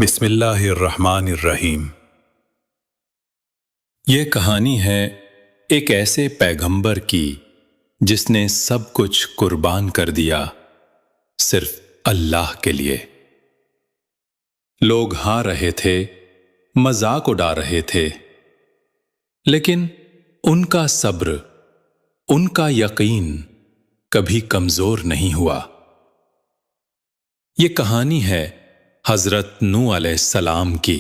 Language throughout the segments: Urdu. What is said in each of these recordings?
بسم اللہ الرحمن الرحیم۔ یہ کہانی ہے ایک ایسے پیغمبر کی جس نے سب کچھ قربان کر دیا صرف اللہ کے لیے۔ لوگ ہاں رہے تھے، مذاق اڑا رہے تھے، لیکن ان کا صبر، ان کا یقین کبھی کمزور نہیں ہوا۔ یہ کہانی ہے حضرت نوح علیہ السلام کی۔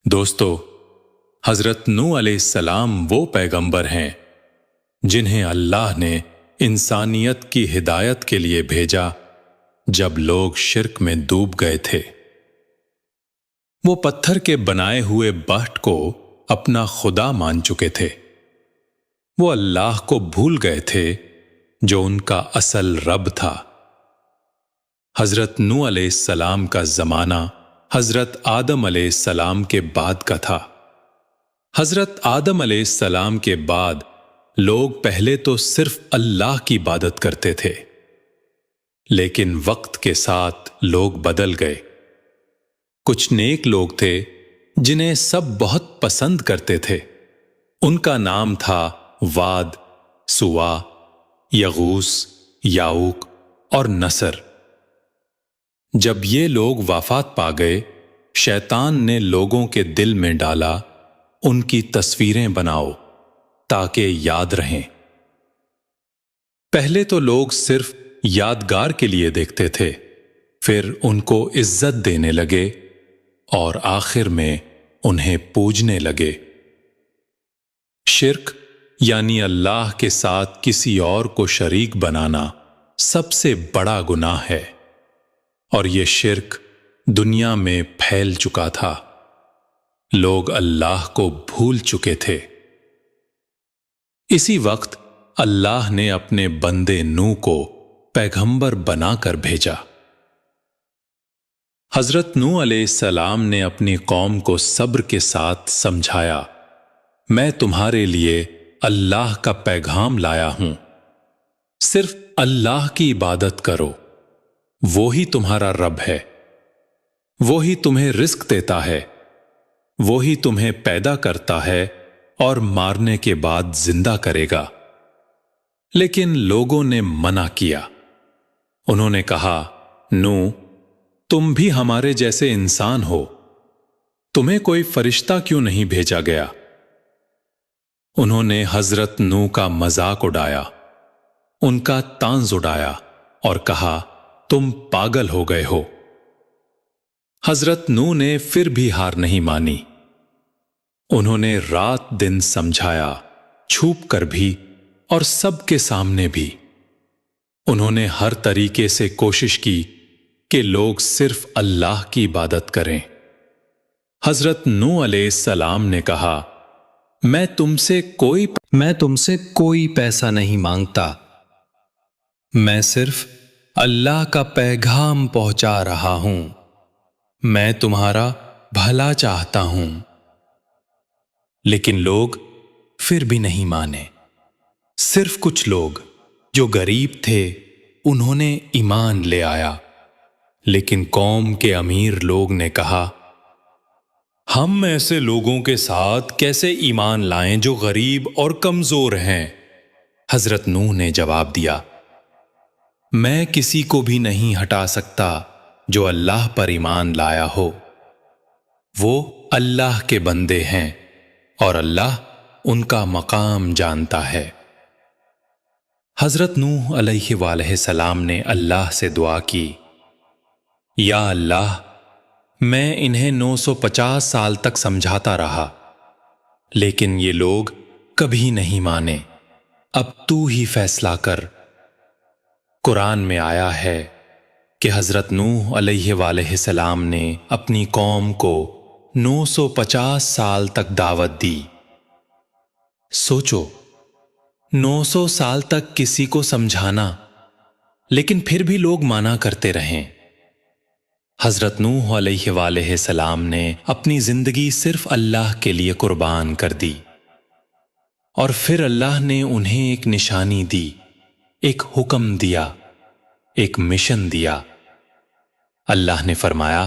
دوستو، حضرت نوح علیہ السلام وہ پیغمبر ہیں جنہیں اللہ نے انسانیت کی ہدایت کے لیے بھیجا جب لوگ شرک میں ڈوب گئے تھے۔ وہ پتھر کے بنائے ہوئے بت کو اپنا خدا مان چکے تھے۔ وہ اللہ کو بھول گئے تھے جو ان کا اصل رب تھا۔ حضرت نوح علیہ السلام کا زمانہ حضرت آدم علیہ السلام کے بعد کا تھا۔ حضرت آدم علیہ السلام کے بعد لوگ پہلے تو صرف اللہ کی عبادت کرتے تھے، لیکن وقت کے ساتھ لوگ بدل گئے۔ کچھ نیک لوگ تھے جنہیں سب بہت پسند کرتے تھے۔ ان کا نام تھا واد، سوا، یغوث، یعوق اور نصر۔ جب یہ لوگ وفات پا گئے، شیطان نے لوگوں کے دل میں ڈالا، ان کی تصویریں بناؤ تاکہ یاد رہیں۔ پہلے تو لوگ صرف یادگار کے لیے دیکھتے تھے، پھر ان کو عزت دینے لگے اور آخر میں انہیں پوجنے لگے۔ شرک یعنی اللہ کے ساتھ کسی اور کو شریک بنانا سب سے بڑا گناہ ہے، اور یہ شرک دنیا میں پھیل چکا تھا۔ لوگ اللہ کو بھول چکے تھے۔ اسی وقت اللہ نے اپنے بندے نوح کو پیغمبر بنا کر بھیجا۔ حضرت نوح علیہ السلام نے اپنی قوم کو صبر کے ساتھ سمجھایا، میں تمہارے لیے اللہ کا پیغام لایا ہوں، صرف اللہ کی عبادت کرو، وہی تمہارا رب ہے، وہی تمہیں رزق دیتا ہے، وہی تمہیں پیدا کرتا ہے اور مارنے کے بعد زندہ کرے گا۔ لیکن لوگوں نے منع کیا۔ انہوں نے کہا، نوح، تم بھی ہمارے جیسے انسان ہو، تمہیں کوئی فرشتہ کیوں نہیں بھیجا گیا؟ انہوں نے حضرت نوح کا مذاق اڑایا، ان کا طنز اڑایا اور کہا، تم پاگل ہو گئے ہو۔ حضرت نوح نے پھر بھی ہار نہیں مانی۔ انہوں نے رات دن سمجھایا، چھپ کر بھی اور سب کے سامنے بھی۔ انہوں نے ہر طریقے سے کوشش کی کہ لوگ صرف اللہ کی عبادت کریں۔ حضرت نوح علیہ السلام نے کہا، میں تم سے کوئی پیسہ نہیں مانگتا، میں صرف اللہ کا پیغام پہنچا رہا ہوں، میں تمہارا بھلا چاہتا ہوں۔ لیکن لوگ پھر بھی نہیں مانے۔ صرف کچھ لوگ جو غریب تھے انہوں نے ایمان لے آیا، لیکن قوم کے امیر لوگ نے کہا، ہم ایسے لوگوں کے ساتھ کیسے ایمان لائیں جو غریب اور کمزور ہیں؟ حضرت نوح نے جواب دیا، میں کسی کو بھی نہیں ہٹا سکتا جو اللہ پر ایمان لایا ہو۔ وہ اللہ کے بندے ہیں اور اللہ ان کا مقام جانتا ہے۔ حضرت نوح علیہ وآلہ السلام نے اللہ سے دعا کی، یا اللہ، میں انہیں 950 سال تک سمجھاتا رہا، لیکن یہ لوگ کبھی نہیں مانے، اب تو ہی فیصلہ کر۔ قرآن میں آیا ہے کہ حضرت نوح علیہ وآلہ السلام نے اپنی قوم کو 950 سال تک دعوت دی۔ سوچو، 900 سال تک کسی کو سمجھانا، لیکن پھر بھی لوگ منع کرتے رہیں۔ حضرت نوح علیہ وآلہ السلام نے اپنی زندگی صرف اللہ کے لیے قربان کر دی، اور پھر اللہ نے انہیں ایک نشانی دی، ایک حکم دیا، ایک مشن دیا۔ اللہ نے فرمایا،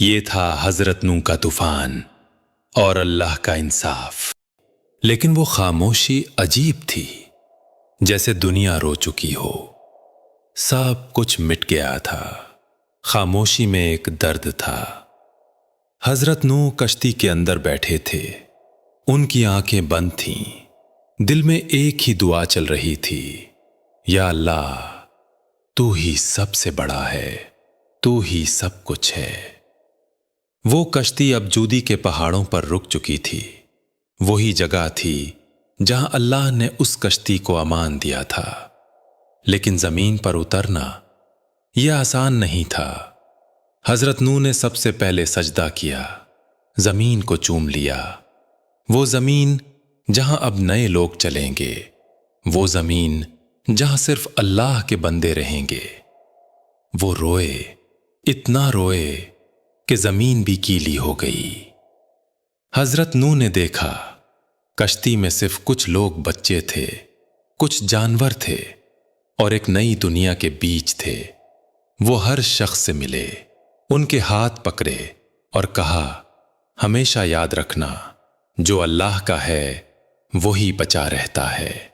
یہ تھا حضرت نوح کا طوفان اور اللہ کا انصاف۔ لیکن وہ خاموشی عجیب تھی، جیسے دنیا رو چکی ہو، سب کچھ مٹ گیا تھا۔ خاموشی میں ایک درد تھا۔ حضرت نوح کشتی کے اندر بیٹھے تھے، ان کی آنکھیں بند تھیں، دل میں ایک ہی دعا چل رہی تھی، یا اللہ تو ہی سب سے بڑا ہے، تو ہی سب کچھ ہے۔ وہ کشتی اب جودی کے پہاڑوں پر رک چکی تھی، وہی جگہ تھی جہاں اللہ نے اس کشتی کو امان دیا تھا۔ لیکن زمین پر اترنا یہ آسان نہیں تھا۔ حضرت نوح نے سب سے پہلے سجدہ کیا، زمین کو چوم لیا، وہ زمین جہاں اب نئے لوگ چلیں گے، وہ زمین جہاں صرف اللہ کے بندے رہیں گے۔ وہ روئے، اتنا روئے کہ زمین بھی گیلی ہو گئی۔ حضرت نوح نے دیکھا کشتی میں صرف کچھ لوگ بچے تھے، کچھ جانور تھے، اور ایک نئی دنیا کے بیچ تھے۔ وہ ہر شخص سے ملے، ان کے ہاتھ پکڑے اور کہا، ہمیشہ یاد رکھنا جو اللہ کا ہے وہی بچا رہتا ہے۔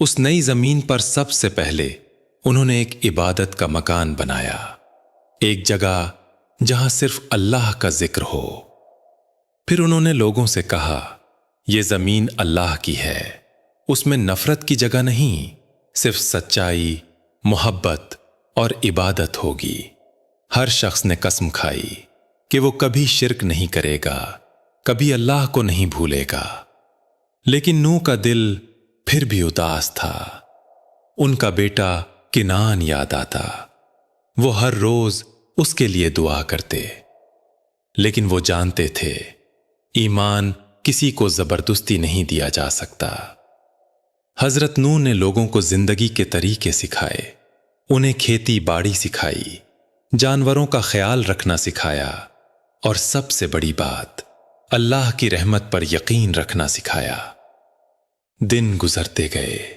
اس نئی زمین پر سب سے پہلے انہوں نے ایک عبادت کا مکان بنایا، ایک جگہ جہاں صرف اللہ کا ذکر ہو۔ پھر انہوں نے لوگوں سے کہا، یہ زمین اللہ کی ہے، اس میں نفرت کی جگہ نہیں، صرف سچائی، محبت اور عبادت ہوگی۔ ہر شخص نے قسم کھائی کہ وہ کبھی شرک نہیں کرے گا، کبھی اللہ کو نہیں بھولے گا۔ لیکن نوح کا دل پھر بھی اداس تھا۔ ان کا بیٹا کنعان یاد آتا، وہ ہر روز اس کے لیے دعا کرتے۔ لیکن وہ جانتے تھے ایمان کسی کو زبردستی نہیں دیا جا سکتا۔ حضرت نوح نے لوگوں کو زندگی کے طریقے سکھائے، انہیں کھیتی باڑی سکھائی، جانوروں کا خیال رکھنا سکھایا، اور سب سے بڑی بات اللہ کی رحمت پر یقین رکھنا سکھایا۔ دن گزرتے گئے،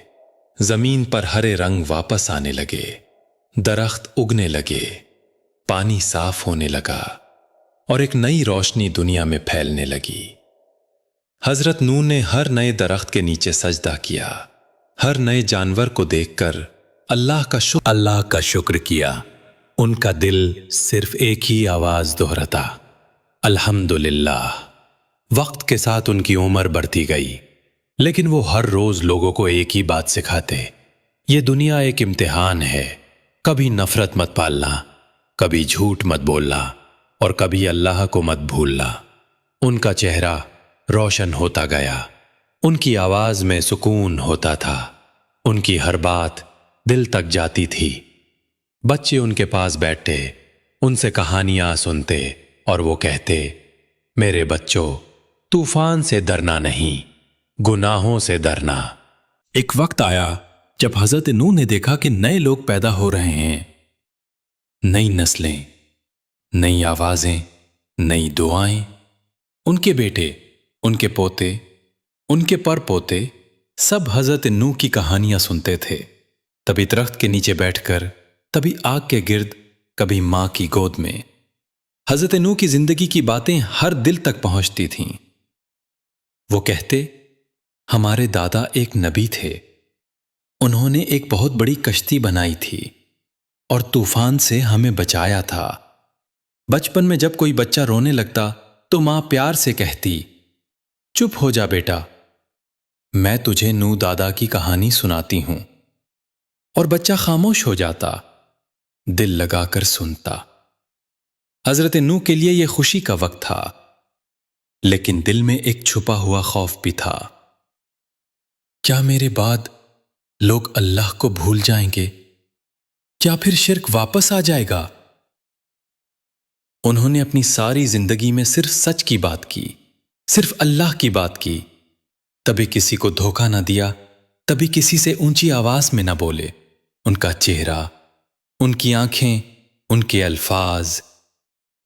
زمین پر ہرے رنگ واپس آنے لگے، درخت اگنے لگے، پانی صاف ہونے لگا، اور ایک نئی روشنی دنیا میں پھیلنے لگی۔ حضرت نوح نے ہر نئے درخت کے نیچے سجدہ کیا، ہر نئے جانور کو دیکھ کر اللہ کا شکر کیا۔ ان کا دل صرف ایک ہی آواز دہراتا، الحمدللہ۔ وقت کے ساتھ ان کی عمر بڑھتی گئی، لیکن وہ ہر روز لوگوں کو ایک ہی بات سکھاتے، یہ دنیا ایک امتحان ہے، کبھی نفرت مت پالنا، کبھی جھوٹ مت بولنا، اور کبھی اللہ کو مت بھولنا۔ ان کا چہرہ روشن ہوتا گیا، ان کی آواز میں سکون ہوتا تھا، ان کی ہر بات دل تک جاتی تھی۔ بچے ان کے پاس بیٹھتے، ان سے کہانیاں سنتے، اور وہ کہتے، میرے بچوں، طوفان سے ڈرنا نہیں، گناہوں سے ڈرنا۔ ایک وقت آیا جب حضرت نوح نے دیکھا کہ نئے لوگ پیدا ہو رہے ہیں، نئی نسلیں، نئی آوازیں، نئی دعائیں۔ ان کے بیٹے، ان کے پوتے، ان کے پر پوتے سب حضرت نوح کی کہانیاں سنتے تھے، کبھی درخت کے نیچے بیٹھ کر، کبھی آگ کے گرد، کبھی ماں کی گود میں۔ حضرت نوح کی زندگی کی باتیں ہر دل تک پہنچتی تھیں۔ وہ کہتے، ہمارے دادا ایک نبی تھے، انہوں نے ایک بہت بڑی کشتی بنائی تھی اور طوفان سے ہمیں بچایا تھا۔ بچپن میں جب کوئی بچہ رونے لگتا تو ماں پیار سے کہتی، چپ ہو جا بیٹا، میں تجھے نوح دادا کی کہانی سناتی ہوں، اور بچہ خاموش ہو جاتا، دل لگا کر سنتا۔ حضرت نوح کے لیے یہ خوشی کا وقت تھا، لیکن دل میں ایک چھپا ہوا خوف بھی تھا۔ کیا میرے بعد لوگ اللہ کو بھول جائیں گے؟ کیا پھر شرک واپس آ جائے گا؟ انہوں نے اپنی ساری زندگی میں صرف سچ کی بات کی، صرف اللہ کی بات کی، کبھی کسی کو دھوکہ نہ دیا، کبھی کسی سے اونچی آواز میں نہ بولے۔ ان کا چہرہ، ان کی آنکھیں، ان کے الفاظ،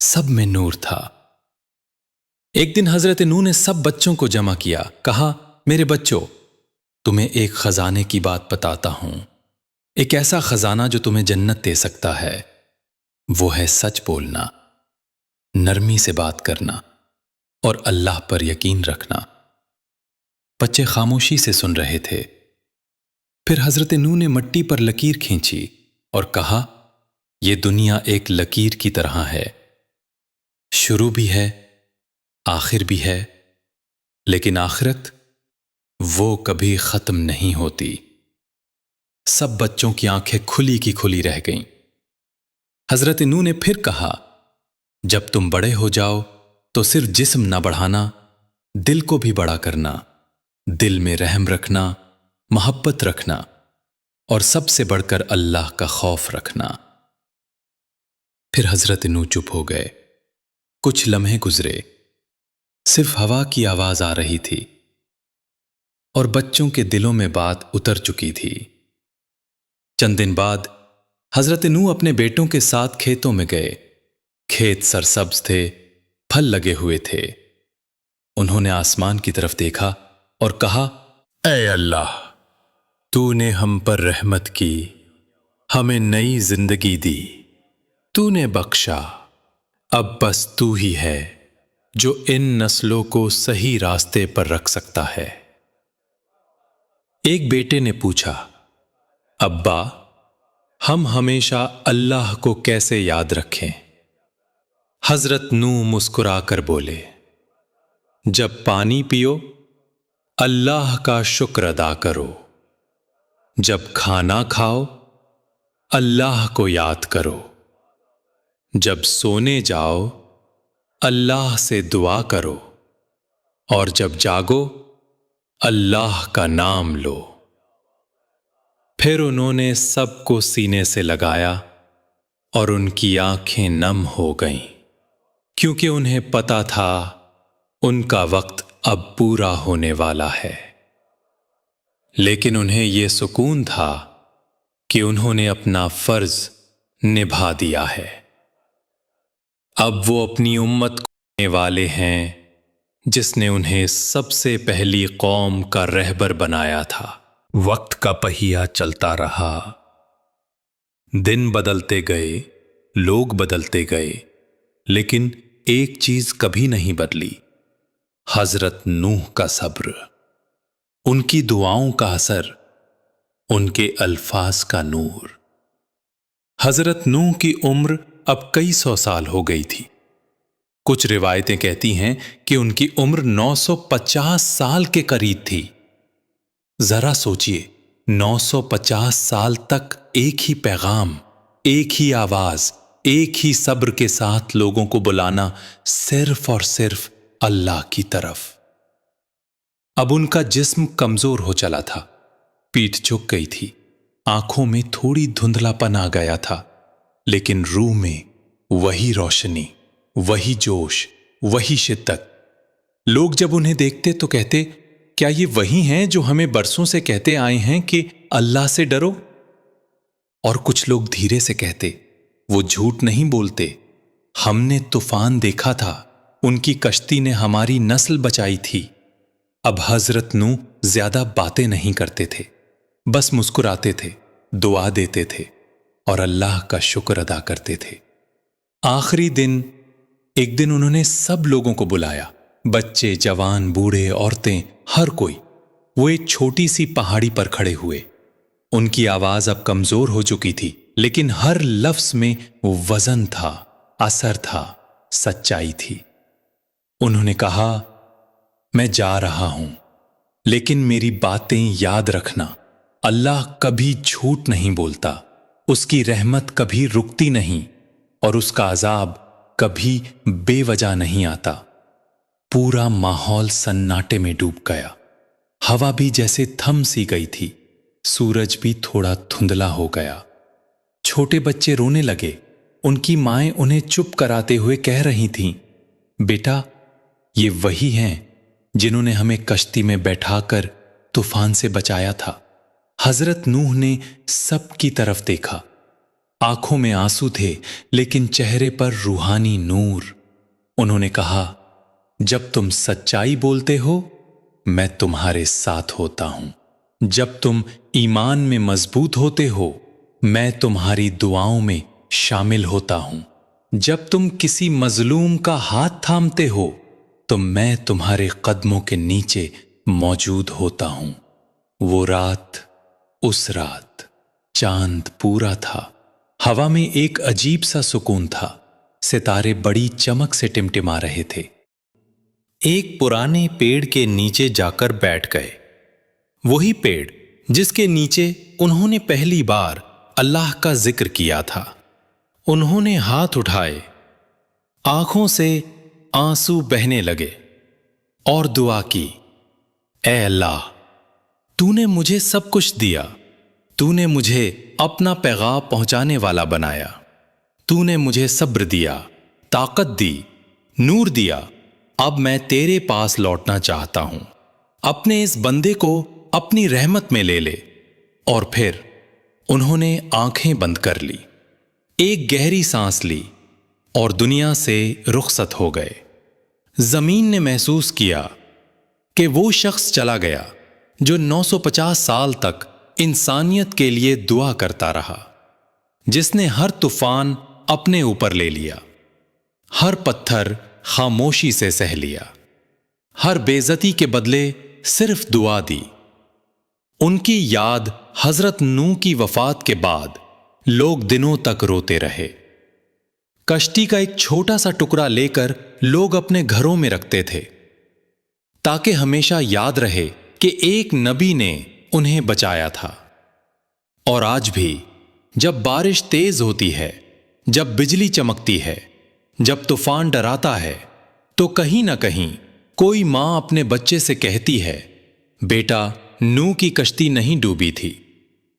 سب میں نور تھا۔ ایک دن حضرت نوح نے سب بچوں کو جمع کیا، کہا، میرے بچوں، تمہیں ایک خزانے کی بات بتاتا ہوں، ایک ایسا خزانہ جو تمہیں جنت دے سکتا ہے، وہ ہے سچ بولنا۔ نرمی سے بات کرنا اور اللہ پر یقین رکھنا۔ بچے خاموشی سے سن رہے تھے۔ پھر حضرت نوح نے مٹی پر لکیر کھینچی اور کہا، یہ دنیا ایک لکیر کی طرح ہے، شروع بھی ہے، آخر بھی ہے، لیکن آخرت وہ کبھی ختم نہیں ہوتی۔ سب بچوں کی آنکھیں کھلی کی کھلی رہ گئیں۔ حضرت نوح نے پھر کہا، جب تم بڑے ہو جاؤ تو صرف جسم نہ بڑھانا، دل کو بھی بڑا کرنا، دل میں رحم رکھنا، محبت رکھنا، اور سب سے بڑھ کر اللہ کا خوف رکھنا۔ پھر حضرت نوح چپ ہو گئے۔ کچھ لمحے گزرے، صرف ہوا کی آواز آ رہی تھی اور بچوں کے دلوں میں بات اتر چکی تھی۔ چند دن بعد حضرت نوح اپنے بیٹوں کے ساتھ کھیتوں میں گئے۔ کھیت سرسبز تھے، پھل لگے ہوئے تھے۔ انہوں نے آسمان کی طرف دیکھا اور کہا، اے اللہ، تو نے ہم پر رحمت کی، ہمیں نئی زندگی دی، تو نے بخشا، اب بس تو ہی ہے جو ان نسلوں کو صحیح راستے پر رکھ سکتا ہے۔ ایک بیٹے نے پوچھا، ابا، ہم ہمیشہ اللہ کو کیسے یاد رکھیں؟ حضرت نوح مسکرا کر بولے، جب پانی پیو اللہ کا شکر ادا کرو، جب کھانا کھاؤ اللہ کو یاد کرو، جب سونے جاؤ اللہ سے دعا کرو، اور جب جاگو اللہ کا نام لو۔ پھر انہوں نے سب کو سینے سے لگایا اور ان کی آنکھیں نم ہو گئیں، کیونکہ انہیں پتا تھا ان کا وقت اب پورا ہونے والا ہے۔ لیکن انہیں یہ سکون تھا کہ انہوں نے اپنا فرض نبھا دیا ہے۔ اب وہ اپنی امت کو دینے والے ہیں جس نے انہیں سب سے پہلی قوم کا رہبر بنایا تھا۔ وقت کا پہیہ چلتا رہا، دن بدلتے گئے، لوگ بدلتے گئے، لیکن ایک چیز کبھی نہیں بدلی، حضرت نوح کا صبر، ان کی دعاؤں کا اثر، ان کے الفاظ کا نور۔ حضرت نوح کی عمر اب کئی سو سال ہو گئی تھی۔ کچھ روایتیں کہتی ہیں کہ ان کی عمر 950 سال کے قریب تھی۔ ذرا سوچئے، 950 سال تک ایک ہی پیغام، ایک ہی آواز، ایک ہی صبر کے ساتھ لوگوں کو بلانا، صرف اور صرف اللہ کی طرف۔ اب ان کا جسم کمزور ہو چلا تھا، پیٹھ جھک گئی تھی، آنکھوں میں تھوڑی دھندلا پن آ گیا تھا، لیکن روح میں وہی روشنی، وہی جوش، وہی شدت۔ لوگ جب انہیں دیکھتے تو کہتے، کیا یہ وہی ہیں جو ہمیں برسوں سے کہتے آئے ہیں کہ اللہ سے ڈرو؟ اور کچھ لوگ دھیرے سے کہتے، وہ جھوٹ نہیں بولتے، ہم نے طوفان دیکھا تھا، ان کی کشتی نے ہماری نسل بچائی تھی۔ اب حضرت نوح زیادہ باتیں نہیں کرتے تھے، بس مسکراتے تھے، دعا دیتے تھے اور اللہ کا شکر ادا کرتے تھے۔ آخری دن ایک دن انہوں نے سب لوگوں کو بلایا، بچے، جوان، بوڑھے، عورتیں، ہر کوئی۔ وہ ایک چھوٹی سی پہاڑی پر کھڑے ہوئے۔ ان کی آواز اب کمزور ہو چکی تھی، لیکن ہر لفظ میں وزن تھا، اثر تھا، سچائی تھی۔ انہوں نے کہا، میں جا رہا ہوں، لیکن میری باتیں یاد رکھنا، اللہ کبھی جھوٹ نہیں بولتا، اس کی رحمت کبھی رکتی نہیں، اور اس کا عذاب کبھی بے وجہ نہیں آتا۔ پورا ماحول سناٹے میں ڈوب گیا، ہوا بھی جیسے تھم سی گئی تھی، سورج بھی تھوڑا دھندلا ہو گیا۔ چھوٹے بچے رونے لگے، ان کی مائیں انہیں چپ کراتے ہوئے کہہ رہی تھیں، بیٹا، یہ وہی ہیں جنہوں نے ہمیں کشتی میں بیٹھا کر طوفان سے بچایا تھا۔ حضرت نوح نے سب کی طرف دیکھا، آنکھوں میں آنسو تھے، لیکن چہرے پر روحانی نور۔ انہوں نے کہا، جب تم سچائی بولتے ہو میں تمہارے ساتھ ہوتا ہوں، جب تم ایمان میں مضبوط ہوتے ہو میں تمہاری دعاؤں میں شامل ہوتا ہوں، جب تم کسی مظلوم کا ہاتھ تھامتے ہو تو میں تمہارے قدموں کے نیچے موجود ہوتا ہوں۔ وہ رات، اس رات چاند پورا تھا، ہوا میں ایک عجیب سا سکون تھا، ستارے بڑی چمک سے ٹمٹما رہے تھے۔ ایک پرانے پیڑ کے نیچے جا کر بیٹھ گئے، وہی پیڑ جس کے نیچے انہوں نے پہلی بار اللہ کا ذکر کیا تھا۔ انہوں نے ہاتھ اٹھائے، آنکھوں سے آنسو بہنے لگے اور دعا کی، اے اللہ، تو نے مجھے سب کچھ دیا، تو نے مجھے اپنا پیغام پہنچانے والا بنایا، تو نے مجھے صبر دیا، طاقت دی، نور دیا، اب میں تیرے پاس لوٹنا چاہتا ہوں، اپنے اس بندے کو اپنی رحمت میں لے لے۔ اور پھر انہوں نے آنکھیں بند کر لی، ایک گہری سانس لی اور دنیا سے رخصت ہو گئے۔ زمین نے محسوس کیا کہ وہ شخص چلا گیا جو 950 سال تک انسانیت کے لیے دعا کرتا رہا، جس نے ہر طوفان اپنے اوپر لے لیا، ہر پتھر خاموشی سے سہ لیا، ہر بے عزتی کے بدلے صرف دعا دی۔ ان کی یاد حضرت نوح کی وفات کے بعد لوگ دنوں تک روتے رہے۔ کشتی کا ایک چھوٹا سا ٹکڑا لے کر لوگ اپنے گھروں میں رکھتے تھے تاکہ ہمیشہ یاد رہے کہ ایک نبی نے انہیں بچایا تھا۔ اور آج بھی جب بارش تیز ہوتی ہے، جب بجلی چمکتی ہے، جب طوفان ڈراتا ہے، تو کہیں نہ کہیں کوئی ماں اپنے بچے سے کہتی ہے، بیٹا، نوح کی کشتی نہیں ڈوبی تھی،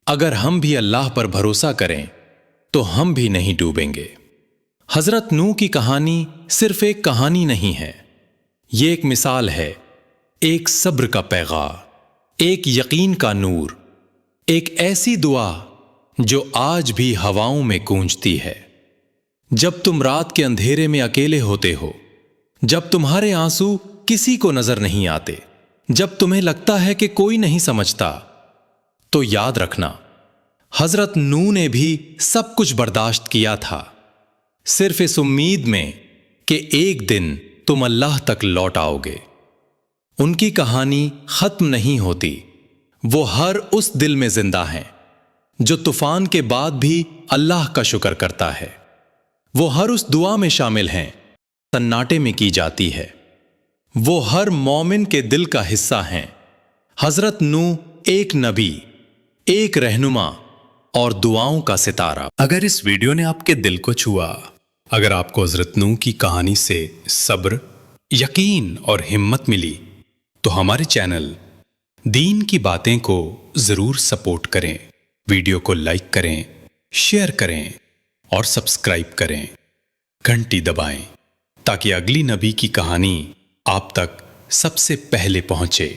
اگر ہم بھی اللہ پر بھروسہ کریں تو ہم بھی نہیں ڈوبیں گے۔ حضرت نوح کی کہانی صرف ایک کہانی نہیں ہے، یہ ایک مثال ہے، ایک صبر کا پیغام، ایک یقین کا نور، ایک ایسی دعا جو آج بھی ہواؤں میں گونجتی ہے۔ جب تم رات کے اندھیرے میں اکیلے ہوتے ہو، جب تمہارے آنسو کسی کو نظر نہیں آتے، جب تمہیں لگتا ہے کہ کوئی نہیں سمجھتا، تو یاد رکھنا، حضرت نوح نے بھی سب کچھ برداشت کیا تھا، صرف اس امید میں کہ ایک دن تم اللہ تک لوٹ آؤ گے۔ ان کی کہانی ختم نہیں ہوتی، وہ ہر اس دل میں زندہ ہیں جو طوفان کے بعد بھی اللہ کا شکر کرتا ہے، وہ ہر اس دعا میں شامل ہیں سناٹے میں کی جاتی ہے، وہ ہر مومن کے دل کا حصہ ہیں۔ حضرت نوح ایک نبی، ایک رہنما اور دعاؤں کا ستارہ۔ اگر اس ویڈیو نے آپ کے دل کو چھوا، اگر آپ کو حضرت نوح کی کہانی سے صبر، یقین اور ہمت ملی، تو ہمارے چینل دین کی باتیں کو ضرور سپورٹ کریں، ویڈیو کو لائک کریں، شیئر کریں اور سبسکرائب کریں، گھنٹی دبائیں تاکہ اگلی نبی کی کہانی آپ تک سب سے پہلے پہنچے۔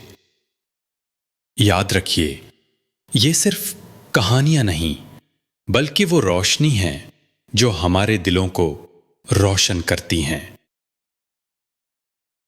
یاد رکھیے، یہ صرف کہانیاں نہیں بلکہ وہ روشنی ہیں جو ہمارے دلوں کو روشن کرتی ہیں۔